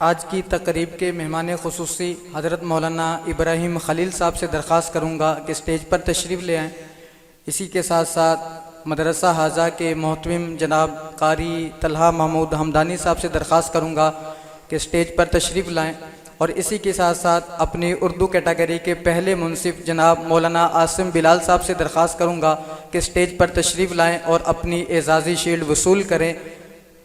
आज की तकरीब के मेहमान खुसूसी हज़रत मौलाना इब्राहिम खलील साहब से दरख्वास्त करूँगा कि स्टेज पर तशरीफ़ ले आएँ। इसी के साथ साथ मदरसा हाजा के मोहतमिम जनाब कारी तलहा महमूद हमदानी साहब से दरख्वास्त करूँगा कि स्टेज पर तशरीफ़ लाएँ। और इसी के साथ साथ अपनी उर्दू कैटेगरी के पहले मुंसिफ जनाब मौलाना आसिम बिलाल साहब से दरख्वास्त करूँगा कि स्टेज पर तशरीफ़ लाएँ और अपनी एजाज़ी शील्ड वसूल करें।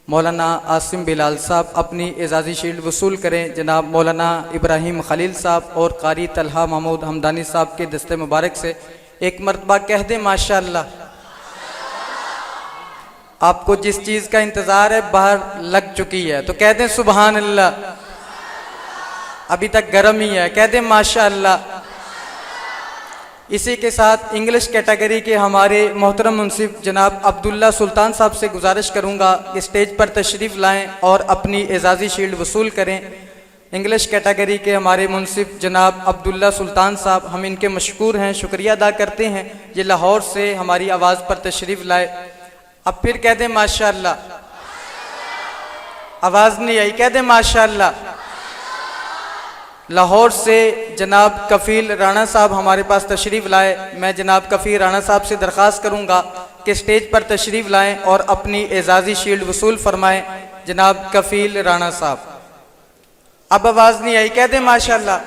मौलाना आसिम बिलाल साहब अपनी एजाज़ी शील्ड वसूल करें। जनाब मौलाना इब्राहिम खलील साहब और कारी तलहा महमूद हमदानी साहब के दस्ते मुबारक से एक मरतबा कह दें माशाअल्लाह। आपको जिस चीज़ का इंतज़ार है बाहर लग चुकी है तो कह दें सुबहान अल्लाह। अभी तक गर्म ही है, कह दें माशाअल्लाह। इसी के साथ इंग्लिश कैटेगरी के हमारे मोहतरम मुंसिफ जनाब अब्दुल्ला सुल्तान साहब से गुजारिश करूंगा कि स्टेज पर तशरीफ़ लाएं और अपनी एजाज़ी शील्ड वसूल करें। इंग्लिश कैटेगरी के हमारे मुंसिफ जनाब अब्दुल्ला सुल्तान साहब, हम इनके मशकूर हैं, शुक्रिया अदा करते हैं। ये लाहौर से हमारी आवाज़ पर तशरीफ़ लाए। अब फिर कह दें माशाअल्लाह। आवाज़ नहीं आई, कह दें माशाअल्लाह। लाहौर से जनाब कफ़ील राणा साहब हमारे पास तशरीफ़ लाए। मैं जनाब कफ़ील राणा साहब से दरख्वास्त करूँगा कि स्टेज पर तशरीफ़ लाएँ और अपनी एजाज़ी शील्ड वसूल फरमाएँ। जनाब कफ़ील राणा साहब। अब आवाज़ नहीं आई, कह दें माशाअल्लाह।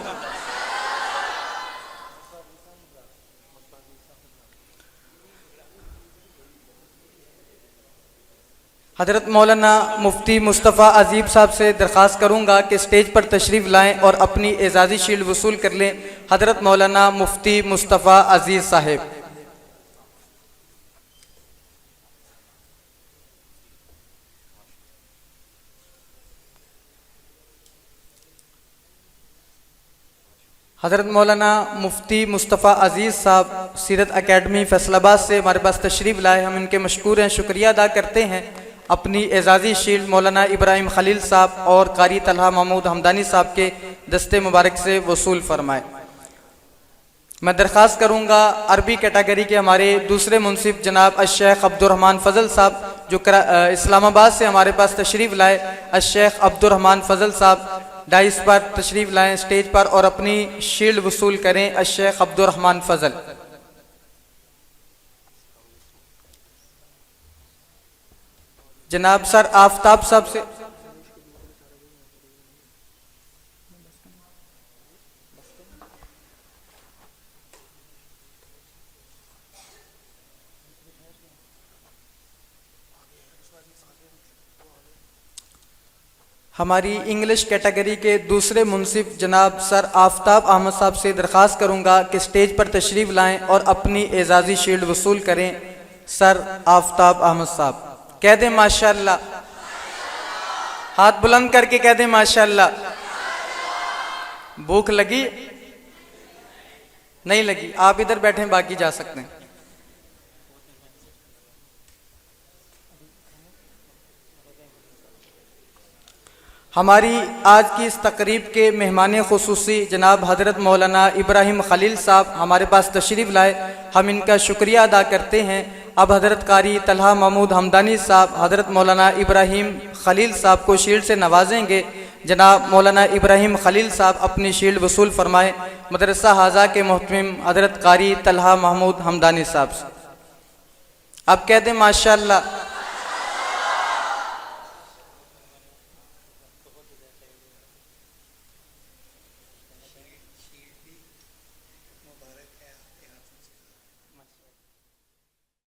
हज़रत मौलाना मुफ्ती मुस्तफ़ा अजीब साहब से दरख्वास्त करूँगा कि स्टेज पर तशरीफ़ लाएँ और अपनी एजाज़ी शील्ड वसूल कर लें। हज़रत मौलाना मुफ्ती मुस्तफ़ा अजीज़ साहिब। हज़रत मौलाना मुफ्ती मुस्तफ़ा अजीज़ साहब सीरत अकेडमी फैसलाबाद से हमारे पास तशरीफ़ लाए। हम इनके मशकूर हैं, शुक्रिया अदा करते हैं। अपनी एजाज़ी शील्ड मौलाना इब्राहिम खलील साहब और कारी तलहा महमूद हमदानी साहब के दस्ते मुबारक से वसूल फरमाए। मैं दरख्वास्त करूँगा अरबी कैटेगरी के हमारे दूसरे मुंसिफ जनाब अशेख अब्दुर्रहमान फ़ज़ल साहब जो इस्लामाबाद से हमारे पास तशरीफ़ लाए। अशेख अब्दुर्रहमान फ़ज़ल साहब डाइस पर तशरीफ़ लाएँ स्टेज पर और अपनी शील्ड वसूल करें। अशेख अब्दुर्रहमान फ़ज़ल। जनाब सर आफ्ताब साहब से हमारी इंग्लिश कैटेगरी के दूसरे मुंसिफ जनाब सर आफ्ताब अहमद साहब से दरख्वास्त करूंगा कि स्टेज पर तशरीफ़ लाएं और अपनी एजाज़ी शील्ड वसूल करें। सर आफ्ताब अहमद साहब। कह दें माशाअल्लाह। हाथ बुलंद करके कह दें माशाअल्लाह। भूख लगी? नहीं लगी? आप इधर बैठे, बाकी जा सकते हैं। हमारी आज की इस तकरीब के मेहमान खुसूसी जनाब हज़रत मौलाना इब्राहिम खलील साहब हमारे पास तशरीफ़ लाए। हम इनका शुक्रिया अदा करते हैं। अब हज़रत कारी तलहा महमूद हमदानी साहब हज़रत मौलाना इब्राहिम खलील साहब को शील्ड से नवाजेंगे। जनाब मौलाना इब्राहिम खलील साहब अपनी शील्ड वसूल फरमाए। मदरसा हाजा के मोहतमिम हज़रत कारी तलहा महमूद हमदानी साहब। अब कह दें माशाअल्लाह।